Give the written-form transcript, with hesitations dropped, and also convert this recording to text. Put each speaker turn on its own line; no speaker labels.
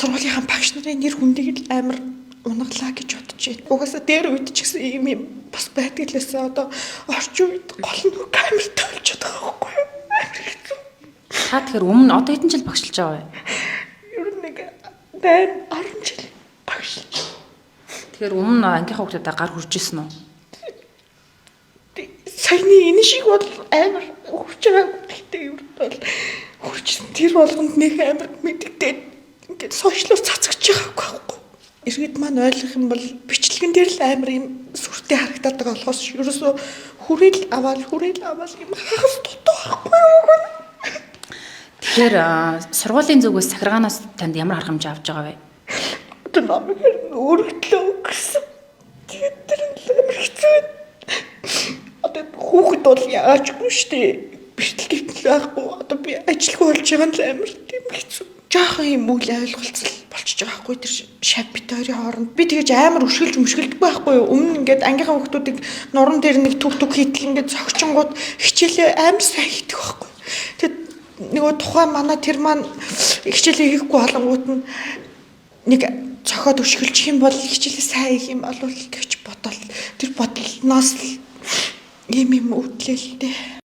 сургуулийнхаа багш нарын нэр хүндийг л амар унаглаа гэж бодож байна. Угаасаа дээр үед ч гэсэн юм бас байдаг лээсээ одоо орчин үед гол нь камертай болчиход байгаа байхгүй юу?
Та тэгэхээр өмнө одоо хэдэн жил багшлж байгаа вэ?
Ер нь нэг 10 жил багшлж.
Тэгэхээр өмнө ангийнхаа хүмүүстэй гар хүрж ирсэн үү?
Саяны энэ шиг бол амар хурж байгаагүй. Гэхдээ ер нь бол хуржсэн. Тэр болгонд нэг амар мэддэгдээд ингээд сошиалор цацгаж байгаахгүй байхгүй. Иргэд маань ойлгох юм бол бичлэгэн дээр л амар юм сүртэй харагдаад байгаа болохоос ерөөсөө хүрээл аваад юм хагас дутуу байхгүй юу?
Тэгэхээр сургуулийн зүгээс захиргаанаас танд ямар арга хэмжээ авч байгаа вэ?
Одоо намайг өөрчлөө гэсэн. Тэгээд тэр амар хэцүү. Одоо хүүхэд бол яачгүй шүү дээ. Бичлэгт байхгүй. Одоо би ажилгүй болж байгаа нь амар тийм хэцүү. Жаахан юм үйл ойлголцол болчихж байгаа байхгүй тэр шав бит хоёрын хооронд. Би тэгэж амар өшгөлдөггүй байхгүй юу? Өмнө ингээд ангийнхаа хүүхдүүдийг нуран дээр нэг төв хийтэл ингээд цогчонгууд хичээлээ амар сайн хийдэг байхгүй. Тэгээд нөгөө тухайн манай тэр маань хичээлээ хийхгүй болонгууд нь нэг цохоод өшгөлчих юм бол хичээлээ сайн хийх юм болов гэж бодвол тэр бодлоноос ийм юм өвдлээ л дээ.